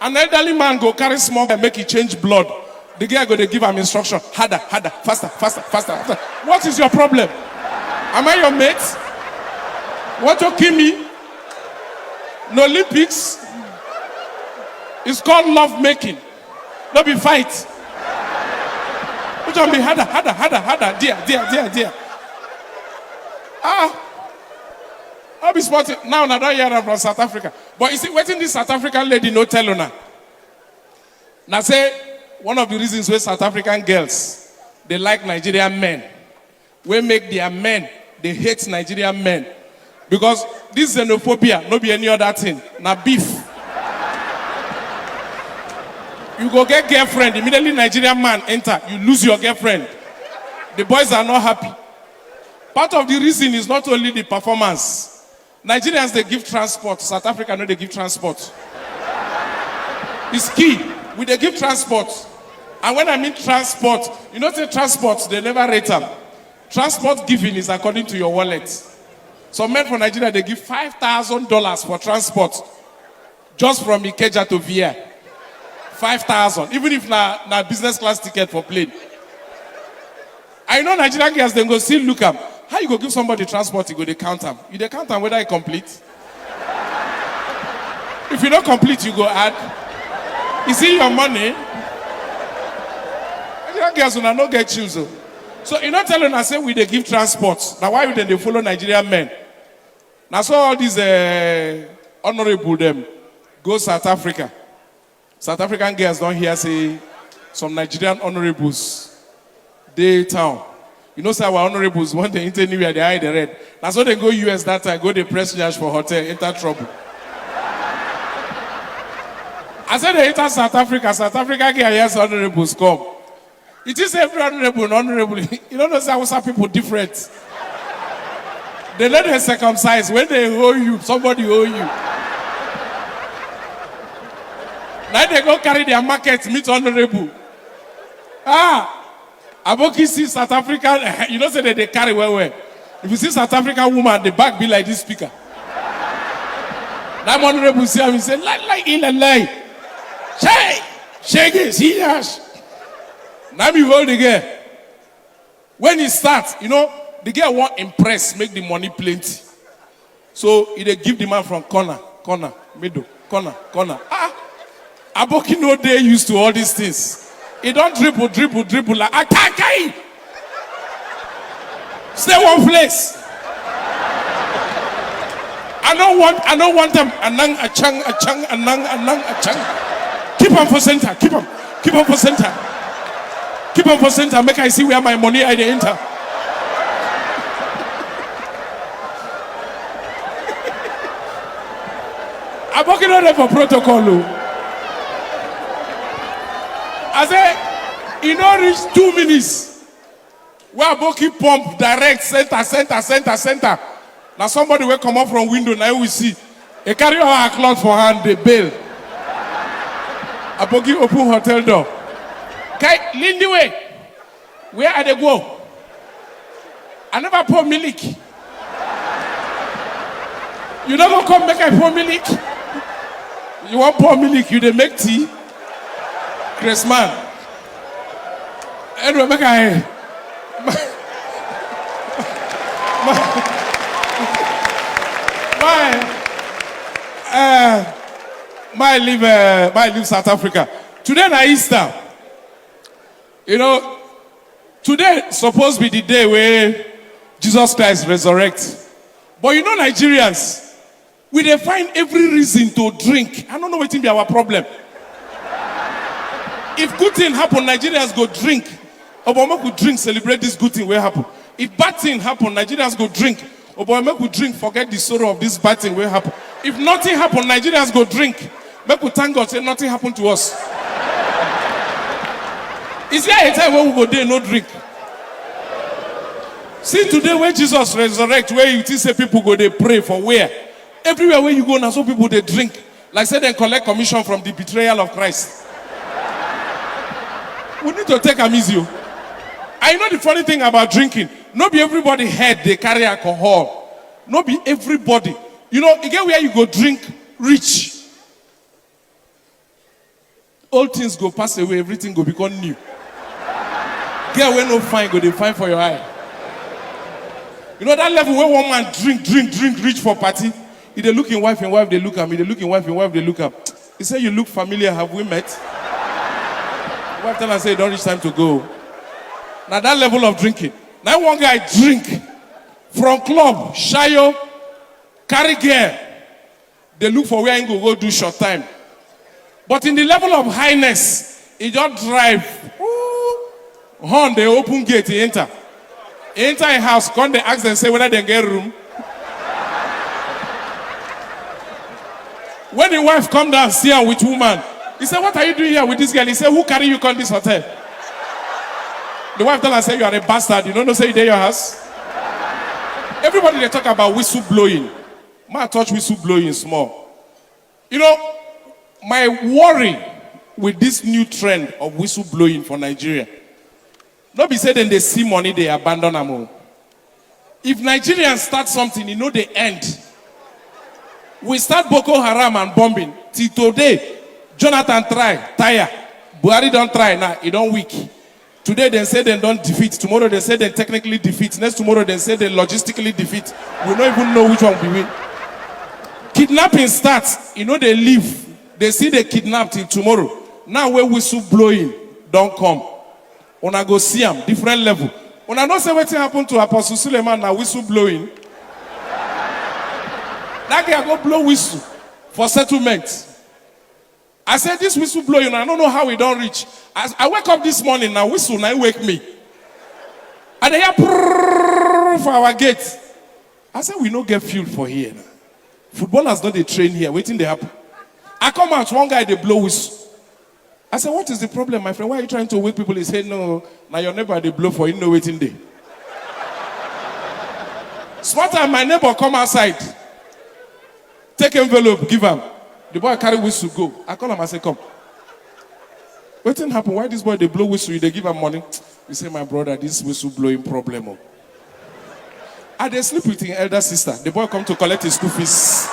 An elderly man go carry small and make it change blood. The girl go, they give him instruction. Harder, harder, faster, faster, faster, faster. What is your problem? Am I your mate? Want to kill me? No Olympics. It's called love making. Not be fight. Which one be harder, harder, harder, harder. Dear. I'll be spotted. Now I don't hear that from South Africa. But you see, waiting this South African lady no tell you now. Now say, one of the reasons why South African girls, they like Nigerian men. We make their men, they hate Nigerian men. Because this xenophobia, no be any other thing. Now beef. You go get girlfriend, immediately Nigerian man enter, you lose your girlfriend. The boys are not happy. Part of the reason is not only the performance. Nigerians, they give transport. South Africa, no, they give transport. It's key. They give transport. And when I mean transport, you know, say transport, they never rate them. Transport giving is according to your wallet. Some men from Nigeria, they give $5,000 for transport. Just from Ikeja to Via. 5,000. Even if na business class ticket for plane. I know Nigerian girls, they go still look up. How you go give somebody transport, you go they count them. You they count them whether I complete. If you don't complete, you go add. You see your money. Nigerian girls will not get you. So you not telling us say we they give transport. Now why would they follow Nigerian men? Now so all these honorable them go South Africa. South African girls don't hear say some Nigerian honorables they town. You know, say our honorables want the anywhere they hide the red. That's why they go US that time, go the press charge for hotel, enter trouble. I said they enter South Africa get yes honorables come. It is every honorable and honorable. You don't know say some people different. They let them circumcise. When they owe you, somebody owe you. Now they go carry their market, meet honorable. Aboki see South African, you know say that they carry well. If you see South African woman, the back be like this speaker. That honorable see him, he say, lie. Shake it, see us. Now me hold the girl. When he starts, you know, the girl want impress, make the money plenty. So he they give the man from corner, middle, corner. Aboki no day used to all these things. He don't dribble like attack. Stay one place. I don't want them anang achang. Keep on for center. Keep on for center. Keep on for center. Make I see where my money I enter. I'm working on them for protocol. I say, you know, reach 2 minutes. Where Aboki pump direct center. Now somebody will come up from window. Now we see. They carry our cloth for hand. They bail. Aboki open hotel door. Okay, lead the way. Where are they go? I never pour milk. You never come make I pour milk. You want pour milk? You they make tea. Chris man. Anyway, make I. My live South Africa. Today na Easter. You know, today supposed to be the day where Jesus Christ resurrects. But you know, Nigerians, we dey find every reason to drink. I don't know what be our problem. If good thing happen, Nigerians go drink. Obama could drink, celebrate this good thing will happen. If bad thing happen, Nigerians go drink. Obama could drink, forget the sorrow of this bad thing will happen. If nothing happen, Nigerians go drink. Make we thank God say nothing happened to us. Is there a time when we go there no drink? See today when Jesus resurrect, where you think say people go they pray for where? Everywhere where you go now, so people they drink. Like say they collect commission from the betrayal of Christ. We need to take them easy. I know the funny thing about drinking. Not be everybody head they carry alcohol. Not be everybody. You know, again where you go drink rich. Old things go pass away, everything go become new. Girl wey no fine go dey fine for your eye. You know that level where one man drink, reach for party. He dey look in wife, they look at me. They look in wife, they look at. He say, you look familiar, have we met? Wife tell her, say, don't reach time to go. Now that level of drinking. Now one guy drink from club, shayo, carry gear. They look for where he go do short time. But in the level of highness, he just drive. Horn, they open gate, he enter. He enter a house, come they ask them, say whether they get room. When the wife come down, see her with woman, he said, what are you doing here with this girl? He said, who carry you come this hotel? The wife tell her, say, you are a bastard. You don't know, say you dey your house? Everybody, they talk about whistle blowing. Man, touch whistle blowing small. You know, my worry with this new trend of whistle blowing for Nigeria, not be saying they see money, they abandon them. If Nigerians start something, you know they end. We start Boko Haram and bombing. Till today, Jonathan tire. Buhari don't try now, he don't weak. Today they say they don't defeat. Tomorrow they say they technically defeat. Next tomorrow they say they logistically defeat. We don't even know which one we win. Kidnapping starts, you know they leave. They see they kidnapped till tomorrow. Now where whistle blowing don't come. Una go see them, different level. Una don't say what happened to Apostle Suleiman now whistle blowing. That guy go blow whistle for settlement. I said this whistle blowing, I don't know how we don't reach. As I wake up this morning, now whistle now wake me. And they hear for our gate. I said we don't get fuel for here. Now. Footballers don't they train here, waiting they happen. I come out, one guy they blow whistle. I said, what is the problem, my friend? Why are you trying to wake people? He said, no, now your neighbor they blow for you, no waiting day. Smart time, my neighbor come outside. Take envelope, give him. The boy carry whistle, go. I call him, I say, come. What thing happen? Why this boy, they blow whistle, they give him money? He say, my brother, this whistle blowing problem. Oh. And they sleep with his elder sister. The boy come to collect his school fees.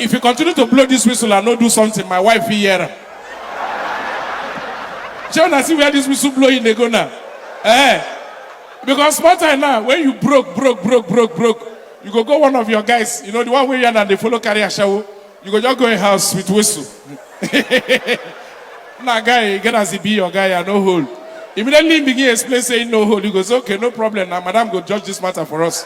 If you continue to blow this whistle and not do something, my wife here. She wanna see where this whistle blowing they go now. Because small time now, when you broke, you go one of your guys, you know, the one where you and they follow carry a shower, you go just go in house with whistle. Now guy, get as he be your guy and no hold. Immediately begin explain saying no hold, he goes, okay, no problem. Now madam go judge this matter for us.